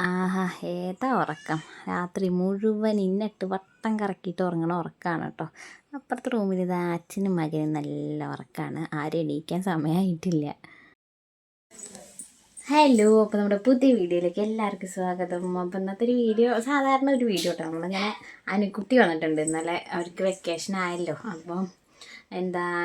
ആഹാ ഏതാ ഉറക്കം. രാത്രി മുഴുവൻ ഇന്നിട്ട് വട്ടം കറക്കിയിട്ട് ഉറങ്ങണ ഉറക്കമാണ് കേട്ടോ. അപ്പുറത്തെ റൂമിൽ ഇത് അച്ഛനും മകനും നല്ല ഉറക്കമാണ്. ആരും എണീക്കാൻ സമയമായിട്ടില്ല. ഹലോ, അപ്പോൾ നമ്മുടെ പുതിയ വീഡിയോയിലേക്ക് എല്ലാവർക്കും സ്വാഗതം. അപ്പോൾ ഇന്നത്തെ ഒരു വീഡിയോ സാധാരണ ഒരു വീഡിയോ കേട്ടോ. നമ്മളിങ്ങനെ അനുക്കുട്ടി വന്നിട്ടുണ്ട്. ഇന്നലെ അവർക്ക് വെക്കേഷൻ ആയല്ലോ. അപ്പം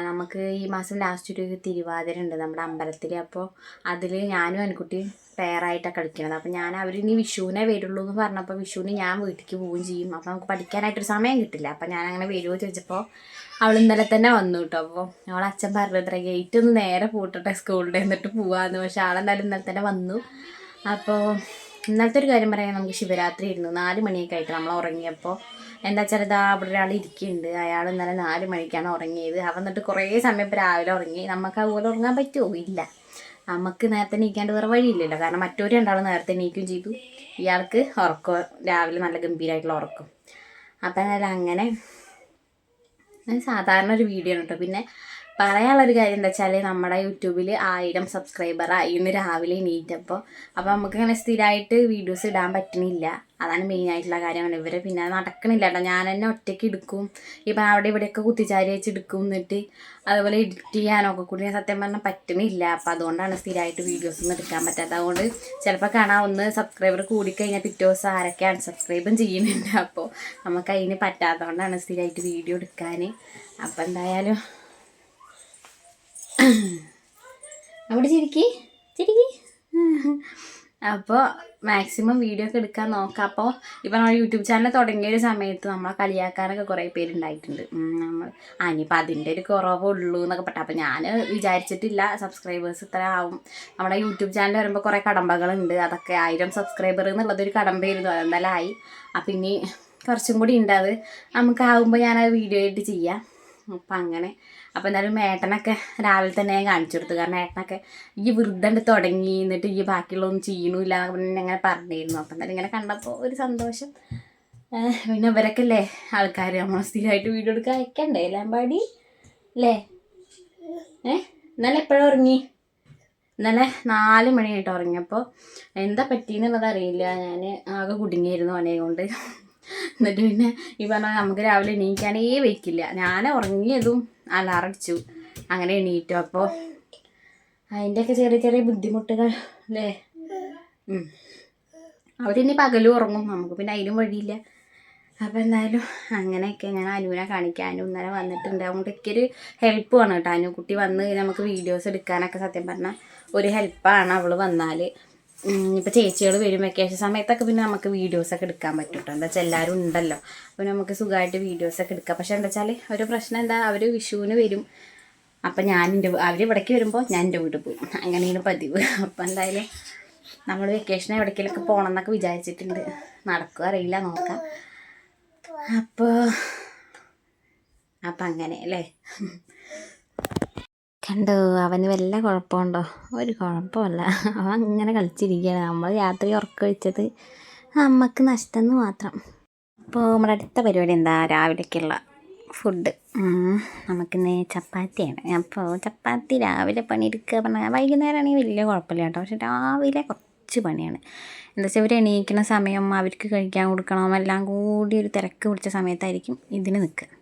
നമുക്ക് ഈ മാസം ലാസ്റ്റ് ഒരു തിരുവാതിര ഉണ്ട് നമ്മുടെ അമ്പലത്തിൽ. അപ്പോൾ അതിൽ ഞാനും അനുക്കുട്ടിയും പെയറായിട്ടാണ് കളിക്കുന്നത്. അപ്പോൾ അവരിനി വിഷുവിനെ വരുള്ളൂ എന്ന് പറഞ്ഞപ്പോൾ വിഷുവിന് ഞാൻ വീട്ടിലേക്ക് പോവുകയും ചെയ്യും. അപ്പോൾ നമുക്ക് പഠിക്കാനായിട്ടൊരു സമയം കിട്ടില്ല. അപ്പോൾ ഞാൻ അങ്ങനെ വരുമോ ചോദിച്ചപ്പോൾ അവൾ ഇന്നലെ തന്നെ വന്നു കേട്ടോ. അപ്പോൾ അവൾ അച്ഛൻ പറഞ്ഞത്ര ഗേറ്റ് ഒന്ന് നേരെ പൂട്ടട്ടെ സ്കൂളിൽ എന്നിട്ട് പോവാമെന്ന്. പക്ഷേ ആളെന്തായാലും ഇന്നലെ തന്നെ വന്നു. അപ്പോൾ ഇന്നലത്തെ ഒരു കാര്യം പറയാൻ നമുക്ക് ശിവരാത്രി ഇരുന്നു 4 മണിയൊക്കെ ആയിട്ട് നമ്മൾ ഉറങ്ങിയപ്പോൾ എന്താ വെച്ചാൽ ഇതാ അവിടെ ഒരാൾ ഇരിക്കുന്നുണ്ട്. അയാൾ ഇന്നലെ 4 മണിക്കാണ് ഉറങ്ങിയത്. അവൻ എന്നിട്ട് കുറേ സമയം ഇപ്പോൾ രാവിലെ ഉറങ്ങി. നമുക്ക് അതുപോലെ ഉറങ്ങാൻ പറ്റുമോ? ഇല്ല. നമുക്ക് നേരത്തെ എണീക്കാണ്ട് വേറെ വഴിയില്ലല്ലോ. കാരണം മറ്റൊരു രണ്ടാളും നേരത്തെ എണീക്കുകയും ചെയ്തു. ഇയാൾക്ക് ഉറക്കം രാവിലെ നല്ല ഗംഭീരമായിട്ടുള്ള ഉറക്കം. അപ്പം എന്നാലും അങ്ങനെ സാധാരണ ഒരു വീഡിയോ ആണ് കേട്ടോ. പിന്നെ പറയാനുള്ളൊരു കാര്യം എന്താ വെച്ചാൽ നമ്മുടെ യൂട്യൂബിൽ 1000 സബ്സ്ക്രൈബറായി ഇന്ന് രാവിലെ എണീറ്റപ്പോൾ. അപ്പോൾ നമുക്കിങ്ങനെ സ്ഥിരമായിട്ട് വീഡിയോസ് ഇടാൻ പറ്റണില്ല. അതാണ് മെയിനായിട്ടുള്ള കാര്യമാണ്. ഇവരെ പിന്നെ നടക്കണില്ല കേട്ടോ. ഞാൻ തന്നെ ഒറ്റയ്ക്ക് എടുക്കും. ഇപ്പം അവിടെ ഇവിടെയൊക്കെ കുത്തിച്ചാരി വെച്ച് എടുക്കും. എന്നിട്ട് അതുപോലെ എഡിറ്റ് ചെയ്യാനൊക്കെ കൂടി സത്യം പറഞ്ഞാൽ പറ്റണില്ല. അപ്പോൾ അതുകൊണ്ടാണ് സ്ഥിരമായിട്ട് വീഡിയോസ് ഒന്നും എടുക്കാൻ പറ്റാത്തത്. അതുകൊണ്ട് ചിലപ്പോൾ കാണാൻ ഒന്ന് സബ്സ്ക്രൈബർ കൂടിക്കഴിഞ്ഞാൽ പിറ്റേ ദിവസം ആരൊക്കെ അൺസബ്സ്ക്രൈബും ചെയ്യുന്നുണ്ട്. അപ്പോൾ നമുക്ക് അതിന് പറ്റാത്തതുകൊണ്ടാണ് സ്ഥിരമായിട്ട് വീഡിയോ എടുക്കാൻ. അപ്പോൾ എന്തായാലും അവിടെ ചിരിക്കി അപ്പോൾ മാക്സിമം വീഡിയോ ഒക്കെ എടുക്കാൻ നോക്കാം. അപ്പോൾ ഇപ്പം നമ്മൾ യൂട്യൂബ് ചാനൽ തുടങ്ങിയ ഒരു സമയത്ത് നമ്മളെ കളിയാക്കാനൊക്കെ കുറേ പേരുണ്ടായിട്ടുണ്ട്. നമ്മൾ ഇനിയിപ്പോൾ അതിൻ്റെ ഒരു കുറവുള്ളൂ എന്നൊക്കെ പറഞ്ഞു. അപ്പോൾ ഞാൻ വിചാരിച്ചിട്ടില്ല സബ്സ്ക്രൈബേഴ്സ് ഇത്ര ആവും. നമ്മുടെ യൂട്യൂബ് ചാനൽ വരുമ്പോൾ കുറേ കടമ്പകളുണ്ട്. അതൊക്കെ 1000 സബ്സ്ക്രൈബർ എന്നുള്ളതൊരു കടമ്പയായിരുന്നു. അതെന്തായാലും ആയി. അപ്പം ഇനി കുറച്ചും കൂടി ഉണ്ട്. അത് നമുക്കാവുമ്പോൾ ഞാനത് വീഡിയോ ആയിട്ട് ചെയ്യാം. അപ്പം അങ്ങനെ അപ്പോൾ എന്തായാലും ഏട്ടനൊക്കെ രാവിലെ തന്നെ ഞാൻ കാണിച്ചു കൊടുത്തു. കാരണം ഏട്ടനൊക്കെ ഈ വൃദ്ധണ്ട് തുടങ്ങി എന്നിട്ട് ഈ ബാക്കിയുള്ളതൊന്നും ചെയ്യണില്ല എന്നൊക്കെ അങ്ങനെ പറഞ്ഞിരുന്നു. അപ്പം എന്തായാലും ഇങ്ങനെ കണ്ടപ്പോൾ ഒരു സന്തോഷം. പിന്നെ ഇവരൊക്കെ അല്ലേ ആൾക്കാർ നമ്മൾ സ്ഥിരമായിട്ട് വീഡിയോ എടുക്കാൻ അയക്കണ്ടേ എല്ലാം അല്ലേ? ഇന്നലെ എപ്പോഴും ഉറങ്ങി? ഇന്നലെ 4 മണിയായിട്ട് ഉറങ്ങിയപ്പോൾ എന്താ പറ്റിയെന്നുള്ളത് അറിയില്ല. ഞാൻ ആകെ കുടുങ്ങിയായിരുന്നു അവനെ കൊണ്ട്. എന്നിട്ട് പിന്നെ ഈ പറഞ്ഞാൽ നമുക്ക് രാവിലെ എണീക്കാനേ വയ്ക്കില്ല. ഞാൻ ഉറങ്ങിയതും അലാറം അടിച്ചു അങ്ങനെ എണീറ്റു. അപ്പോൾ അതിൻ്റെയൊക്കെ ചെറിയ ചെറിയ ബുദ്ധിമുട്ടുകൾ അല്ലേ. അവരിനി പകലും ഉറങ്ങും. നമുക്ക് പിന്നെ അതിലും വഴിയില്ല. അപ്പോൾ എന്തായാലും അങ്ങനെയൊക്കെ ഞാൻ അനുവിനെ കാണിക്കാനും ഇന്നലെ വന്നിട്ടുണ്ട്. അതുകൊണ്ടൊക്കെ ഒരു ഹെൽപ്പ് വേണം കേട്ടോ. അനുക്കുട്ടി വന്ന് നമുക്ക് വീഡിയോസ് എടുക്കാനൊക്കെ സത്യം പറഞ്ഞാൽ ഒരു ഹെൽപ്പാണ് അവൾ വന്നാൽ. ഇപ്പോൾ ചേച്ചികൾ വരും വെക്കേഷൻ സമയത്തൊക്കെ പിന്നെ നമുക്ക് വീഡിയോസൊക്കെ എടുക്കാൻ പറ്റും കേട്ടോ. എന്താ വെച്ചാൽ എല്ലാവരും ഉണ്ടല്ലോ. അപ്പോൾ നമുക്ക് സുഖമായിട്ട് വീഡിയോസൊക്കെ എടുക്കാം. പക്ഷേ എന്താ വെച്ചാൽ ഒരു പ്രശ്നം എന്താ, അവർ വിഷുവിന് വരും. അപ്പം അവർ ഇവിടേക്ക് വരുമ്പോൾ ഞാൻ എൻ്റെ വീട്ടിൽ പോകും. അങ്ങനെയാണ് പതിവ്. അപ്പോൾ എന്തായാലും നമ്മൾ വെക്കേഷൻ എവിടേക്കെങ്കിലൊക്കെ പോകണം എന്നൊക്കെ വിചാരിച്ചിട്ടുണ്ട്. നടക്കുക അറിയില്ല, നോക്കാം. അപ്പം അങ്ങനെ അല്ലേ. കണ്ടോ, അവന് വല്ല കുഴപ്പമുണ്ടോ? ഒരു കുഴപ്പമില്ല. അവൻ അങ്ങനെ കളിച്ചിരിക്കുകയാണ്. നമ്മൾ രാത്രി ഉറക്കമൊഴിച്ചത് നമുക്ക് നഷ്ടമെന്ന് മാത്രം. അപ്പോൾ നമ്മുടെ അടുത്ത പരിപാടി എന്താ, രാവിലേക്കുള്ള ഫുഡ്. നമുക്കിന്ന് ചപ്പാത്തിയാണ്. അപ്പോൾ ചപ്പാത്തി രാവിലെ പണിയെടുക്കുക പറഞ്ഞാൽ വൈകുന്നേരമാണെങ്കിൽ വലിയ കുഴപ്പമില്ല കേട്ടോ. പക്ഷെ രാവിലെ കുറച്ച് പണിയാണ്. എന്താ വെച്ചാൽ ഇവർ എണീക്കുന്ന സമയം, അവർക്ക് കഴിക്കാൻ കൊടുക്കണം, എല്ലാം കൂടി ഒരു തിരക്ക് പിടിച്ച സമയത്തായിരിക്കും ഇതിന് നിൽക്കുക.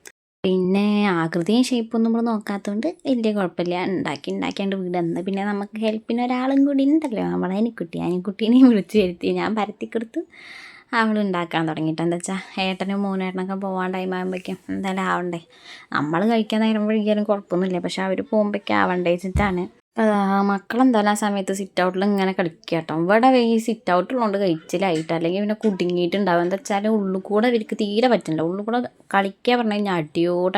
പിന്നെ ആകൃതിയും ഷേപ്പൊന്നും നമ്മൾ നോക്കാത്തതുകൊണ്ട് വലിയ കുഴപ്പമില്ല. ഉണ്ടാക്കിയാണ്ട് വീടെന്ന് പിന്നെ നമുക്ക് ഹെൽപ്പിന് ഒരാളും കൂടി ഉണ്ടല്ലോ, നമ്മളെ അനിക്കുട്ടീനെയും വിളിച്ച് വരുത്തി ഞാൻ പരത്തിക്കൊടുത്ത് അവൾ ഉണ്ടാക്കാൻ തുടങ്ങിയിട്ട്. എന്താ വെച്ചാൽ ഏട്ടനും മൂന്നേട്ടനൊക്കെ പോകാൻ ടൈം ആകുമ്പോഴേക്കും എന്തായാലും ആവണ്ടേ. നമ്മൾ കഴിക്കാൻ നേരം വഴിക്കാനും കുഴപ്പമൊന്നുമില്ല. പക്ഷെ അവർ പോകുമ്പോഴേക്കും ആവണ്ടേ വെച്ചിട്ടാണ്. മക്കളെന്തായാലും ആ സമയത്ത് സിറ്റ് ഔട്ടിൽ ഇങ്ങനെ കളിക്കുക കേട്ടോ. ഇവിടെ ഈ സിറ്റ് ഔട്ടുള്ളതുകൊണ്ട് കഴിച്ചിലായിട്ട്, അല്ലെങ്കിൽ പിന്നെ കുടുങ്ങിയിട്ടുണ്ടാവും. എന്താ വെച്ചാൽ ഉള്ളിൽ കൂടെ ഇവർക്ക് തീരെ പറ്റില്ല. ഉള്ളിൽ കൂടെ കളിക്കുക പറഞ്ഞു കഴിഞ്ഞാൽ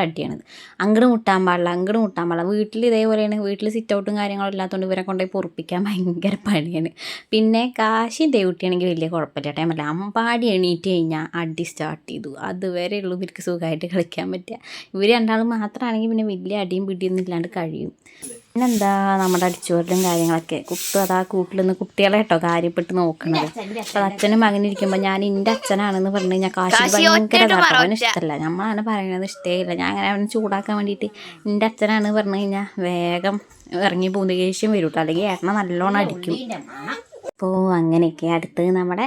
അടിയാണിത്. അങ്ങോട്ട് മുട്ടാൻ പാടില്ല. വീട്ടിൽ ഇതേപോലെയാണ്. വീട്ടിൽ സിറ്റ് ഔട്ടും കാര്യങ്ങളും ഇല്ലാത്തതുകൊണ്ട് ഇവരെ കൊണ്ടുപോയി പൊറുപ്പിക്കാൻ ഭയങ്കര പണിയാണ്. പിന്നെ കാശിയും ദേവുട്ടിയാണെങ്കിൽ വലിയ കുഴപ്പമില്ല കേട്ടോ. ഞാൻ അമ്പാടി എണീറ്റ് കഴിഞ്ഞാൽ അടി സ്റ്റാർട്ട് ചെയ്തു. അതുവരെ ഉള്ളൂ ഇവർക്ക് സുഖമായിട്ട് കളിക്കാൻ പറ്റുക. ഇവർ രണ്ടാളും മാത്രമാണെങ്കിൽ പിന്നെ വലിയ അടിയും പിടിയൊന്നും ഇല്ലാണ്ട് കഴിയും. പിന്നെന്താ നമ്മുടെ അടിച്ചുവരലും കാര്യങ്ങളൊക്കെ. അതാ കൂട്ടിൽ നിന്ന് കുട്ടികളെ കേട്ടോ കാര്യപ്പെട്ട് നോക്കണത്. അപ്പോൾ അച്ഛനും മകനിരിക്കുമ്പോൾ ഞാൻ എൻ്റെ അച്ഛനാണെന്ന് പറഞ്ഞു കഴിഞ്ഞാൽ കാശി ഭയങ്കര അവന് ഇഷ്ടമല്ല. നമ്മളാണ് പറയുന്നത് ഇഷ്ടമേ. ഞാൻ അങ്ങനെ അവനെ ചൂടാക്കാൻ വേണ്ടിയിട്ട് എൻ്റെ അച്ഛനാണ് പറഞ്ഞു കഴിഞ്ഞാൽ വേഗം ഇറങ്ങി പോകുന്ന ദേഷ്യം വരും കേട്ടോ. അല്ലെങ്കിൽ ഏട്ടനെ നല്ലോണം അടിക്കും. അപ്പോൾ അങ്ങനെയൊക്കെ അടുത്തത് നമ്മുടെ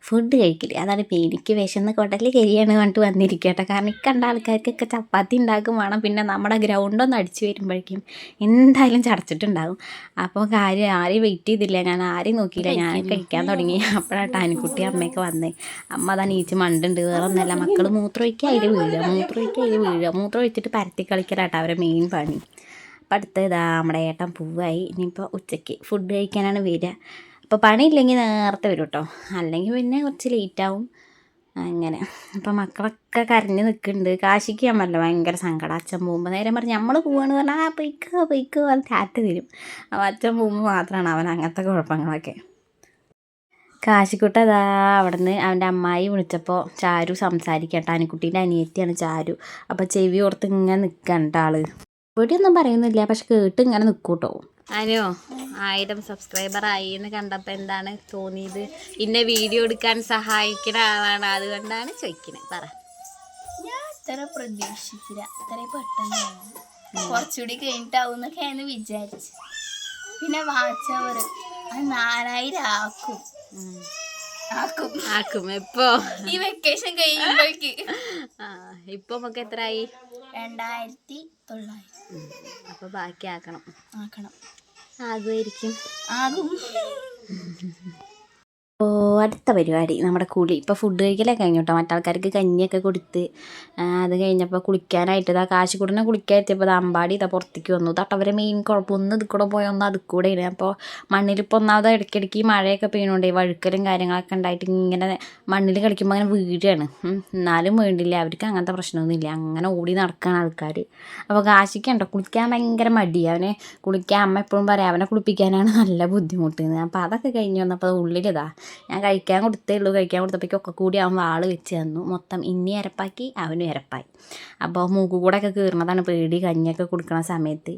ഫുഡ് കഴിക്കൽ. അതാണ് ഇപ്പോൾ എനിക്ക് വിശന്ന് കുടല് കരിയാണ് പറഞ്ഞിട്ട് വന്നിരിക്കട്ടെ. കാരണം ഈ കണ്ട ആൾക്കാർക്കൊക്കെ ചപ്പാത്തി ഉണ്ടാക്കും വേണം, പിന്നെ നമ്മുടെ ഗ്രൗണ്ടൊന്ന് അടിച്ച് വരുമ്പോഴേക്കും എന്തായാലും ചടച്ചിട്ടുണ്ടാകും. അപ്പോൾ കാര്യം ആരെയും വെയിറ്റ് ചെയ്തില്ല, ഞാൻ ആരെയും നോക്കിയില്ല, ഞാൻ കഴിക്കാൻ തുടങ്ങി. അപ്പോഴാണ് ടാനിക്കുട്ടി അമ്മയൊക്കെ വന്നേ. അമ്മ അതാണ് ഈച്ച് മണ്ടുണ്ട്, വേറെ ഒന്നല്ല, മക്കൾ മൂത്രം ഒഴിക്കുക അതിൽ വീഴുക, മൂത്രം ഒഴിച്ചിട്ട് പരത്തി കളിക്കലാട്ടോ അവരെ മെയിൻ പണി. അപ്പം അടുത്ത ഇതാ നമ്മുടെ ഏട്ടൻ പൂവായി. ഇനിയിപ്പോൾ ഉച്ചയ്ക്ക് ഫുഡ് കഴിക്കാനാണ് വരിക. അപ്പോൾ പണിയില്ലെങ്കിൽ നേരത്തെ വരും കേട്ടോ, അല്ലെങ്കിൽ പിന്നെ കുറച്ച് ലേറ്റാവും അങ്ങനെ. അപ്പോൾ മക്കളൊക്കെ കരഞ്ഞ് നിൽക്കുന്നുണ്ട്. കാശിക്ക് ഞാൻ പറഞ്ഞല്ലോ ഭയങ്കര സങ്കടം. അച്ഛൻ പോകുമ്പോൾ നേരം പറഞ്ഞ് നമ്മൾ പോവാണ് പറഞ്ഞാൽ പൊയ്ക്കോ അത് ടാറ്റ തരും. അപ്പോൾ അച്ഛൻ പോകുമ്പോൾ മാത്രമാണ് അവൻ അങ്ങനത്തെ കുഴപ്പങ്ങളൊക്കെ. കാശിക്കുട്ട അതാ അവിടെ നിന്ന് അവൻ്റെ അമ്മായി വിളിച്ചപ്പോൾ ചാരു സംസാരിക്കട്ടെ. അനിക്കുട്ടീൻ്റെ അനിയത്തിയാണ് ചാരു. അപ്പോൾ ചെവി ഓർത്ത് ഇങ്ങനെ നിൽക്കണ്ട ആള്. ഇവിടെയൊന്നും പറയുന്നില്ല, പക്ഷെ കേട്ട് ഇങ്ങനെ നിൽക്കൂട്ടോ. ആരോ 1000 സബ്സ്ക്രൈബർ ആയി എന്ന് കണ്ടപ്പോൾ എന്താണ് തോന്നിയത്? ഇന്നെ വീഡിയോ എടുക്കാൻ സഹായിക്കുന്ന ആളാണ്, അതുകൊണ്ടാണ് ചോദിക്കുന്നത്. പറ. ഞാൻ ഇത്ര പ്രതീക്ഷിച്ചില്ല, ഇത്ര പെട്ടെന്ന് കുറച്ചുകൂടി കഴിഞ്ഞിട്ടാവും എന്നൊക്കെയാണ് വിചാരിച്ചു. പിന്നെ വാച്ചവർ അത് 4000 ആക്കും എപ്പോ? ഈ വെക്കേഷൻ കഴിയുമ്പോഴേക്ക്. ഇപ്പൊ നമുക്ക് എത്രയായി? 2900. അപ്പോൾ ബാക്കി ആക്കണം. ആകും. അപ്പോൾ അടുത്ത പരിപാടി നമ്മുടെ കുളി. ഇപ്പോൾ ഫുഡ് കഴിക്കലൊക്കെ കഴിഞ്ഞു കേട്ടോ. മറ്റാൾക്കാർക്ക് കഞ്ഞിയൊക്കെ കൊടുത്ത് അത് കഴിഞ്ഞപ്പോൾ കുളിക്കാനായിട്ട് ഇതാ കാശിക്കുട്ടനെ കുളിക്കാനെത്തിയപ്പോൾ അമ്പാടി ഇതാ പുറത്തേക്ക് വന്നു. തട്ട് അവരെ മെയിൻ കുഴപ്പം ഒന്ന് ഇത് കൂടെ പോയാൽ ഒന്ന് അത് കൂടെ ഇടുക. അപ്പോൾ മണ്ണിലിപ്പോൾ ഒന്നാമത് ഇടയ്ക്കിടയ്ക്ക് മഴയൊക്കെ പെയ്യണോണ്ടേ വഴുക്കലും കാര്യങ്ങളൊക്കെ ഉണ്ടായിട്ട് ഇങ്ങനെ മണ്ണിൽ കളിക്കുമ്പോൾ അങ്ങനെ വീഴുകയാണ്. എന്നാലും വേണ്ടില്ല, അവർക്ക് അങ്ങനത്തെ പ്രശ്നമൊന്നുമില്ല, അങ്ങനെ ഓടി നടക്കുകയാണ് ആൾക്കാർ. അപ്പോൾ കാശിക്കുണ്ടോ കുളിക്കാൻ ഭയങ്കര മടി. അവനെ കുളിക്കാൻ അമ്മ എപ്പോഴും പറയാം അവനെ കുളിപ്പിക്കാനാണ് നല്ല ബുദ്ധിമുട്ടുന്നത്. അപ്പോൾ അതൊക്കെ കഴിഞ്ഞ് വന്നപ്പോൾ ഉള്ളിലിതാ ഞാൻ കഴിക്കാൻ കൊടുത്തപ്പോഴേക്കും ഒക്കെ കൂടി അവൻ വാള് വെച്ച് തന്നു. മൊത്തം ഇനി ഇരപ്പാക്കി അവനും ഇരപ്പായി. അപ്പോൾ മൂക്ക് കൂടെ ഒക്കെ കീറുന്നതാണ് പേടി കഞ്ഞിയൊക്കെ കൊടുക്കുന്ന സമയത്ത്.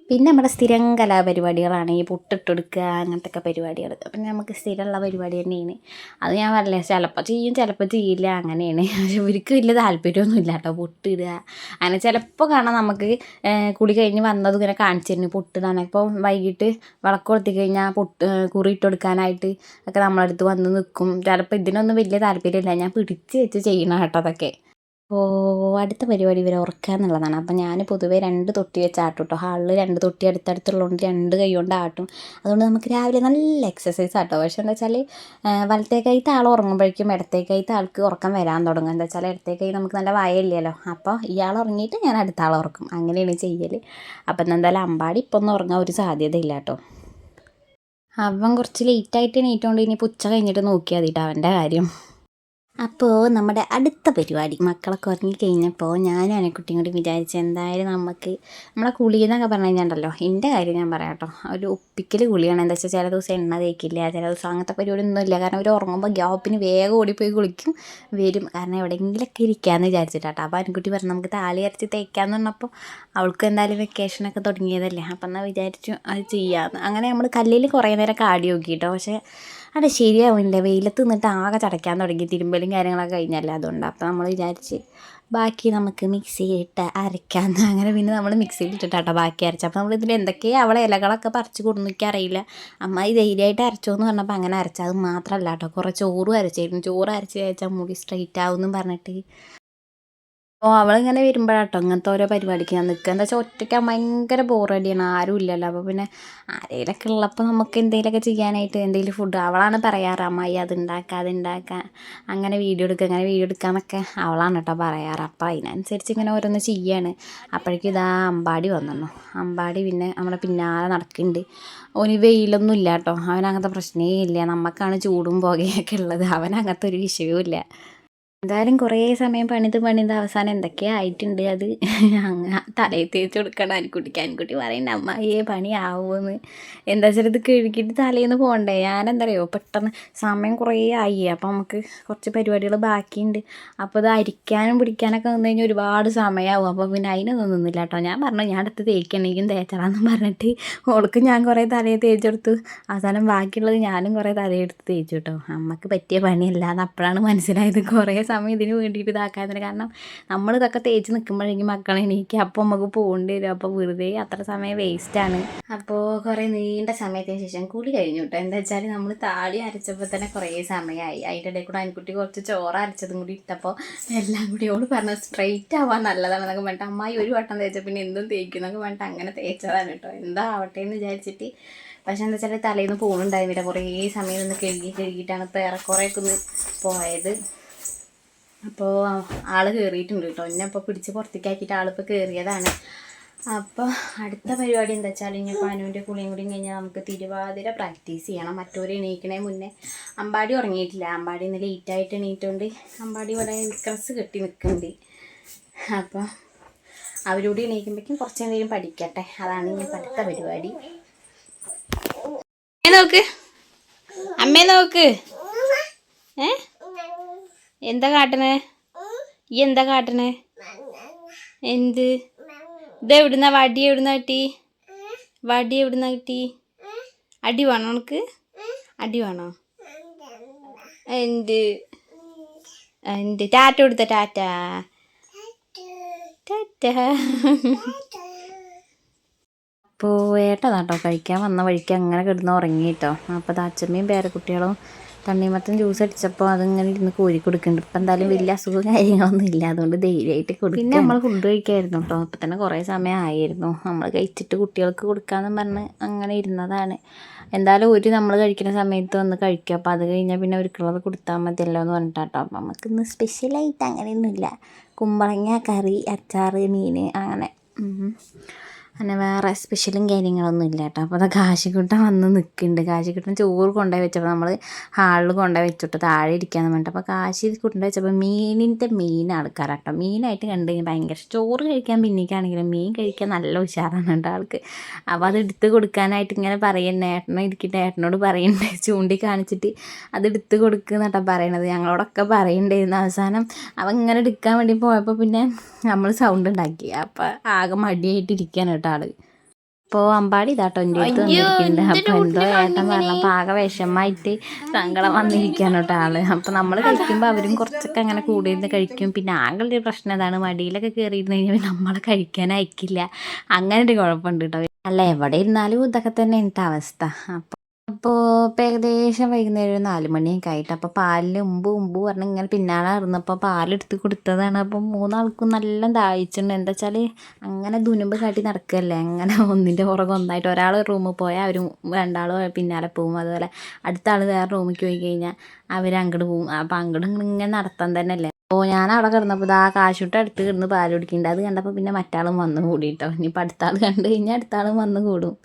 പിന്നെ നമ്മുടെ സ്ഥിരം കലാപരിപാടികളാണ് ഈ പുട്ടിട്ടെടുക്കുക അങ്ങനത്തെ ഒക്കെ പരിപാടികൾ. പിന്നെ നമുക്ക് സ്ഥിരമുള്ള പരിപാടി തന്നെയാണ്. അത് ഞാൻ പറഞ്ഞില്ലേ, ചിലപ്പോൾ ചെയ്യും ചിലപ്പോൾ ചെയ്യില്ല, അങ്ങനെയാണ്. പക്ഷെ ഇവർക്ക് വലിയ താല്പര്യമൊന്നും ഇല്ല കേട്ടോ പൊട്ടിടുക. അങ്ങനെ ചിലപ്പോൾ കാണാം നമുക്ക് കുളി കഴിഞ്ഞ് വന്നത് ഇങ്ങനെ കാണിച്ചിരുന്നു പൊട്ടിടാൻ. ഇപ്പോൾ വൈകിട്ട് വിളക്ക് കൊളുത്തി കഴിഞ്ഞാൽ കുറി ഇട്ട് കൊടുക്കാനായിട്ട് ഒക്കെ നമ്മളടുത്ത് വന്ന് നിൽക്കും. ചിലപ്പോൾ ഇതിനൊന്നും വലിയ താല്പര്യമില്ല, ഞാൻ പിടിച്ച് വെച്ച് ചെയ്യണം കേട്ടോ അതൊക്കെ. അപ്പോൾ അടുത്ത പരിപാടി ഇവരെ ഉറക്കുക എന്നുള്ളതാണ്. അപ്പോൾ ഞാൻ പൊതുവേ 2 തൊട്ടി വെച്ച് ആട്ടും കേട്ടോ. ഹാളിൽ 2 തൊട്ടി അടുത്തടുത്തുള്ളതുകൊണ്ട് 2 കൈ കൊണ്ട് ആട്ടും. അതുകൊണ്ട് നമുക്ക് രാവിലെ നല്ല എക്സസൈസ് ആട്ടോ. പക്ഷേ എന്താ വെച്ചാൽ വലത്തേ കൈത്തെ ആൾ ഉറങ്ങുമ്പോഴേക്കും ഇടത്തേ കൈത്തെ ആൾക്ക് ഉറക്കം വരാൻ തുടങ്ങും. എന്താ വെച്ചാൽ ഇടത്തേ കൈ നമുക്ക് നല്ല വായയില്ലല്ലോ. അപ്പോൾ ഇയാൾ ഉറങ്ങിയിട്ട് ഞാൻ അടുത്ത ആൾ ഉറക്കും, അങ്ങനെയാണ് ചെയ്യൽ. അപ്പം എന്തായാലും അമ്പാടി ഇപ്പം ഒന്നും ഉറങ്ങാൻ ഒരു സാധ്യതയില്ല കേട്ടോ. അവൻ കുറച്ച് ലേറ്റായിട്ട് എണീറ്റുകൊണ്ട് ഇനിയിപ്പോൾ ഉച്ച കഴിഞ്ഞിട്ട് നോക്കിയാൽ മതിട്ടോ അവൻ്റെ കാര്യം. അപ്പോൾ നമ്മുടെ അടുത്ത പരിപാടി മക്കളൊക്കെ ഉറങ്ങിക്കഴിഞ്ഞപ്പോൾ ഞാനും അനക്കുട്ടിയും കൂടി വിചാരിച്ചു എന്തായാലും നമ്മളെ കുളി എന്നൊക്കെ പറഞ്ഞു കഴിഞ്ഞാൽ എൻ്റെ കാര്യം ഞാൻ പറയാം കേട്ടോ, ഒരു ഒപ്പിക്കൽ കുളിയാണ്. എന്താ വെച്ചാൽ ചില ദിവസം എണ്ണ തേക്കില്ല, ചില ദിവസം അങ്ങനത്തെ പരിപാടി ഒന്നും ഇല്ല. കാരണം അവർ ഉറങ്ങുമ്പോൾ ഗ്യാപ്പിന് വേഗം ഓടിപ്പോയി കുളിക്കും വരും. കാരണം എവിടെയെങ്കിലൊക്കെ ഇരിക്കാമെന്ന് വിചാരിച്ചിട്ടാട്ടോ. അപ്പോൾ അനക്കുട്ടി പറഞ്ഞു നമുക്ക് താലി അരച്ച് തേക്കാമെന്ന് പറഞ്ഞപ്പോൾ അവൾക്ക് എന്തായാലും വെക്കേഷനൊക്കെ തുടങ്ങിയതല്ലേ, അപ്പം എന്നാൽ വിചാരിച്ചു അത് ചെയ്യാമെന്ന്. അങ്ങനെ നമ്മൾ കല്ലിൽ കുറേ നേരം കാടി നോക്കി കേട്ടോ. പക്ഷേ അവിടെ ശരിയാവില്ല, വെയിലത്ത് നിന്നിട്ട് ആകെ ചടയ്ക്കാൻ തുടങ്ങി, തിരുമ്പലും കാര്യങ്ങളൊക്കെ കഴിഞ്ഞല്ലേ, അതുകൊണ്ട്. അപ്പോൾ നമ്മൾ വിചാരിച്ച് ബാക്കി നമുക്ക് മിക്സിയിലിട്ട് അരയ്ക്കാമെന്ന്. അങ്ങനെ പിന്നെ നമ്മൾ മിക്സിയിലിട്ടിട്ടാട്ടോ ബാക്കി അരച്ച. അപ്പോൾ നമ്മൾ ഇതിൽ എന്തൊക്കെയാണ് അവളെ ഇലകളൊക്കെ പറിച്ച് കൊടുന്നിക്കാൻ അറിയില്ല. അമ്മ ഈ ധൈര്യമായിട്ട് അരച്ചോ എന്ന് പറഞ്ഞപ്പോൾ അങ്ങനെ അരച്ചത്. അത് മാത്രമല്ല കേട്ടോ, കുറേ ചോറും അരച്ചായിരുന്നു. ചോറ് അരച്ച് കഴിച്ചാൽ മുടി സ്ട്രെയിറ്റ് ആവുമെന്നും പറഞ്ഞിട്ട്. അപ്പോൾ അവളിങ്ങനെ വരുമ്പോഴാട്ടോ അങ്ങനത്തെ ഓരോ പരിപാടിക്ക് ഞാൻ നിൽക്കുക. എന്താ വെച്ചാൽ ഒറ്റയ്ക്ക് ഭയങ്കര ബോറടിയാണ്, ആരും ഇല്ലല്ലോ. അപ്പോൾ പിന്നെ ആരെങ്കിലൊക്കെ ഉള്ളപ്പോൾ നമുക്ക് എന്തെങ്കിലുമൊക്കെ ചെയ്യാനായിട്ട് എന്തെങ്കിലും ഫുഡ് അവളാണ് പറയാറ്, അമ്മായി അതുണ്ടാക്കുക അങ്ങനെ വീഡിയോ എടുക്കാമെന്നൊക്കെ അവളാണ് കേട്ടോ പറയാറ്. അപ്പോൾ അതിനനുസരിച്ച് ഇങ്ങനെ ഓരോന്ന് ചെയ്യാണ്. അപ്പോഴേക്കും ഇതാ അമ്പാടി വന്നു. അമ്പാടി പിന്നെ നമ്മളെ പിന്നാലെ നടക്കുന്നുണ്ട്. ഓന് വെയിലൊന്നും ഇല്ല കേട്ടോ, അവനങ്ങനത്തെ പ്രശ്നമേ ഇല്ല. നമുക്കാണ് ചൂടും പുകയൊക്കെ ഉള്ളത്, അവനങ്ങനത്തെ ഒരു വിഷയവും ഇല്ല. എന്തായാലും കുറേ സമയം പണിത് അവസാനം എന്തൊക്കെയോ ആയിട്ടുണ്ട്. അത് തലയിൽ തേച്ച് കൊടുക്കണം അനിക്കുട്ടിക്ക്. അനിക്കുട്ടി പറയുന്നുണ്ട് അമ്മായിയെ പണിയാവുമെന്ന്. എന്താ വെച്ചാൽ ഇത് കഴുകിയിട്ട് തലേന്ന് പോകണ്ടേ. ഞാനെന്താ അറിയുമോ പെട്ടെന്ന് സമയം കുറേ ആയി, അപ്പോൾ നമുക്ക് കുറച്ച് പരിപാടികൾ ബാക്കിയുണ്ട്. അപ്പോൾ ഇത് അരിക്കാനും പിടിക്കാനൊക്കെ നിന്ന് കഴിഞ്ഞാൽ ഒരുപാട് സമയമാവും. അപ്പോൾ പിന്നെ അതിനൊന്നും നിന്നില്ല കേട്ടോ. ഞാൻ പറഞ്ഞു ഞാൻ അടുത്ത് തേക്കണമെങ്കിലും തേച്ചടാന്ന് പറഞ്ഞിട്ട് ഓൾക്ക് ഞാൻ കുറേ തലയിൽ തേച്ചെടുത്തു. അവസാനം ബാക്കിയുള്ളത് ഞാനും കുറേ തലയെടുത്ത് തേച്ചു കേട്ടോ. അമ്മക്ക് പറ്റിയ പണിയല്ല എന്ന് അപ്പോഴാണ് മനസ്സിലായത്. കുറേ സമയം ഇതിന് വേണ്ടിയിട്ട് ഇതാക്കാൻ തന്നെ. കാരണം നമ്മൾ ഇതൊക്കെ തേച്ച് നിൽക്കുമ്പോഴേക്കും മക്കളെ എണീക്കുക, അപ്പോൾ നമുക്ക് പോകേണ്ടി വരും. അപ്പോൾ വെറുതെ അത്ര സമയം വേസ്റ്റാണ്. അപ്പോൾ കുറേ നീണ്ട സമയത്തിന് ശേഷം കൂടി കഴിഞ്ഞു കേട്ടോ. എന്താ വെച്ചാൽ നമ്മൾ താളി അരച്ചപ്പോൾ തന്നെ കുറേ സമയമായി. അതിൻ്റെ ഇടയിൽ കൂടെ അനിക്കുട്ടി കുറച്ച് ചോറ് അരച്ചതും കൂടി ഇട്ടപ്പോൾ എല്ലാം കൂടി ഓള് പറഞ്ഞു സ്ട്രെയിറ്റ് ആവാൻ നല്ലതാണെന്നൊക്കെ പറഞ്ഞിട്ട് അമ്മായി ഒരു വട്ടം തേച്ച പിന്നെ എന്തും തേക്കും എന്നൊക്കെ പറഞ്ഞിട്ട് അങ്ങനെ തേച്ചതാണ് കേട്ടോ. എന്താ ആവട്ടെ എന്ന് വിചാരിച്ചിട്ട്. പക്ഷെ എന്താ വെച്ചാൽ തലേന്ന് പോകുന്നുണ്ടായിരുന്നില്ല. കുറേ സമയം ഒന്ന് കഴുകിയിട്ടാണ് ഇപ്പോൾ ഏറെക്കുറേയൊക്കെ ഒന്ന് പോയത്. അപ്പോൾ ആൾ കയറിയിട്ടുണ്ട് കേട്ടോ. എന്നെ അപ്പോൾ പിടിച്ച് പുറത്തേക്ക് ആക്കിയിട്ട് ആളിപ്പോൾ കയറിയതാണ്. അപ്പോൾ അടുത്ത പരിപാടി എന്താ വെച്ചാൽ ഇനിയിപ്പോൾ അനുവിൻ്റെ കുളിയും കൂടിയും കഴിഞ്ഞാൽ നമുക്ക് തിരുവാതിര പ്രാക്ടീസ് ചെയ്യണം. മറ്റൊരു എണീക്കണേ മുന്നേ അമ്പാടി ഉറങ്ങിയിട്ടില്ല. അമ്പാടി ഇന്ന് ലേറ്റായിട്ട് എണീറ്റുകൊണ്ട് അമ്പാടി ഇവിടെ വിക്രസ് കെട്ടി നിൽക്കുന്നുണ്ട്. അപ്പോൾ അവരോട് എണീക്കുമ്പോഴേക്കും കുറച്ച് നേരം പഠിക്കട്ടെ. അതാണ് ഇനിയിപ്പോൾ അടുത്ത പരിപാടി. നോക്ക് അമ്മേ നോക്ക്. എന്താ കാട്ടണേ? ഈ എന്താ കാട്ടണേ? എന്ത് ഇതെവിടുന്ന വടി? എവിടുന്ന കിട്ടി? വടി എവിടുന്ന കിട്ടി? അടി വേണോ നമുക്ക്? അടി വേണോ? എന്ത് എന്ത് ടാറ്റ കൊടുത്ത? ടാറ്റ ടാറ്റ. അപ്പോൾ ഏട്ടതാട്ടോ കഴിക്കാൻ വന്ന വഴിക്ക് അങ്ങനെ കിടന്ന് ഉറങ്ങി കേട്ടോ. അപ്പോൾ അച്ഛമ്മയും പേരക്കുട്ടികളും തണ്ണിമത്തൻ ജ്യൂസ് അടിച്ചപ്പോൾ അതിങ്ങനെ ഇരുന്ന് കോരി കൊടുക്കുന്നുണ്ട്. ഇപ്പം എന്തായാലും വലിയ അസുഖം കാര്യങ്ങളൊന്നും ഇല്ല, അതുകൊണ്ട് ധൈര്യമായിട്ട് കൊടുക്കും. പിന്നെ നമ്മൾ ഫുഡ് കഴിക്കായിരുന്നു കേട്ടോ. ഇപ്പം തന്നെ കുറേ സമയം ആയിരുന്നു. നമ്മൾ കഴിച്ചിട്ട് കുട്ടികൾക്ക് കൊടുക്കാമെന്ന് പറഞ്ഞ് അങ്ങനെ ഇരുന്നതാണ്. എന്തായാലും നമ്മൾ കഴിക്കുന്ന സമയത്ത് വന്ന് കഴിക്കുക. അപ്പോൾ അത് കഴിഞ്ഞാൽ പിന്നെ അവർക്കുള്ളത് കൊടുത്താൽ മതിയല്ലോ എന്ന് പറഞ്ഞിട്ടാട്ടോ. അപ്പം നമുക്കിന്ന് സ്പെഷ്യലായിട്ട് അങ്ങനെയൊന്നുമില്ല. കുമ്പളങ്ങ കറി, അച്ചാർ, മീൻ അങ്ങനെ വേറെ സ്പെഷ്യലും കാര്യങ്ങളൊന്നും ഇല്ല കേട്ടോ. അപ്പോൾ അത് കാശിക്കുട്ടൻ വന്ന് നിൽക്കുന്നുണ്ട്. കാശിക്കുട്ടൻ ചോറ് കൊണ്ടുപോയി വെച്ചപ്പോൾ നമ്മൾ ഹാളിൽ കൊണ്ടുപോയി വെച്ചിട്ട് താഴെ ഇരിക്കാമെന്ന് പറഞ്ഞിട്ട്. അപ്പോൾ കാശി കൊണ്ടുപോയി വെച്ചപ്പോൾ മീനിൻ്റെ മെയിൻ ആൾക്കാരാണ് കേട്ടോ. മീനായിട്ട് കണ്ടു കഴിഞ്ഞാൽ ഭയങ്കര ചോറ് കഴിക്കാൻ പിന്നിക്കാണെങ്കിലും മീൻ കഴിക്കാൻ നല്ല ഉഷാറാണ് കേട്ടോ ആൾക്ക്. അപ്പോൾ അത് എടുത്ത് കൊടുക്കാനായിട്ട് ഇങ്ങനെ പറയുന്നത് ഏട്ടനോട് പറയുന്നുണ്ട്, ചൂണ്ടി കാണിച്ചിട്ട് അത് എടുത്ത് കൊടുക്കുന്ന കേട്ടോ പറയണത്. ഞങ്ങളോടൊക്കെ പറയണ്ടായിരുന്നു. അവസാനം അവൻ ഇങ്ങനെ എടുക്കാൻ വേണ്ടി പോയപ്പോൾ പിന്നെ നമ്മൾ സൗണ്ട് ഉണ്ടാക്കി. അപ്പോൾ ആകെ മടിയായിട്ടിരിക്കുകയാണ് കേട്ടോ ആള്. അപ്പോൾ അമ്പാടി ഇതാട്ടോ എൻ്റെ അടുത്ത് വന്നിരിക്കുന്നുണ്ട്. അപ്പോൾ എന്തോ ഏട്ടൻ പറഞ്ഞപ്പോൾ ആകെ വിഷമമായിട്ട് സങ്കടം വന്നിരിക്കുകയാണ് കേട്ടോ ആള്. അപ്പോൾ നമ്മൾ കഴിക്കുമ്പോൾ അവരും കുറച്ചൊക്കെ അങ്ങനെ കൂടിയിരുന്ന് കഴിക്കും. പിന്നെ ആകെ പ്രശ്നം ഇതാണ്, മടിയിലൊക്കെ കയറിയിരുന്ന് കഴിഞ്ഞാൽ നമ്മളെ കഴിക്കാൻ അയക്കില്ല. അങ്ങനെ ഒരു കുഴപ്പമുണ്ട് കേട്ടോ. അല്ല എവിടെ ഇരുന്നാലും ഇതൊക്കെ തന്നെ എൻ്റെ അവസ്ഥ. അപ്പോൾ ഇപ്പോൾ ഏകദേശം വൈകുന്നേരം 4 മണിയൊക്കെ ആയിട്ട്. അപ്പോൾ പാലിൽ ഉമ്പ് പറഞ്ഞ് ഇങ്ങനെ പിന്നാലെ ഇറന്നപ്പോൾ പാലെടുത്ത് കൊടുത്തതാണ്. അപ്പം 3 ആൾക്കും നല്ല ദാഹിച്ചിട്ടുണ്ട്. എന്താ വെച്ചാൽ അങ്ങനെ ദുനുമ്പ് കാട്ടി നടക്കുകയല്ലേ, അങ്ങനെ ഒന്നിൻ്റെ പുറകെ ഒന്നായിട്ട്. ഒരാൾ റൂമിൽ പോയാൽ അവർ 2 ആൾ പിന്നാലെ പോകും. അതുപോലെ അടുത്ത ആൾ വേറെ റൂമിലേക്ക് പോയി കഴിഞ്ഞാൽ അവരങ്ങോട്ട് പോകും. അപ്പോൾ അങ്ങോട്ട് ഇങ്ങനെ നടത്താൻ തന്നെ അല്ലേ. അപ്പോൾ ഞാൻ അവിടെ കിടന്നപ്പോൾ ആ കാശുട്ട് അടുത്ത് കിടന്ന് പാൽ കുടിക്കുന്നുണ്ട്. അത് കണ്ടപ്പോൾ പിന്നെ മറ്റാളും വന്ന് കൂടി കേട്ടോ. ഇനിയിപ്പോൾ അടുത്ത ആൾ കണ്ടു കഴിഞ്ഞാൽ അടുത്ത ആളും വന്ന് കൂടും.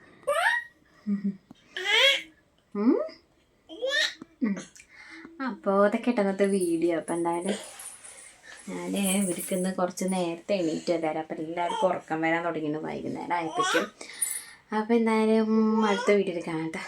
അപ്പോൾ അതൊക്കെ ഇന്നത്തെ വീഡിയോ. അപ്പോൾ എന്തായാലും ഞാൻ ഇവർക്ക് ഇന്ന് കുറച്ച് നേരത്തെ എണീറ്റ് തരാം. അപ്പോൾ എല്ലാവർക്കും ഉറക്കം വരാൻ തുടങ്ങിയിട്ട് വൈകുന്നേരം ആയിപ്പിക്കും. അപ്പോൾ എന്തായാലും അടുത്ത വീഡിയോയിൽ കാണാം.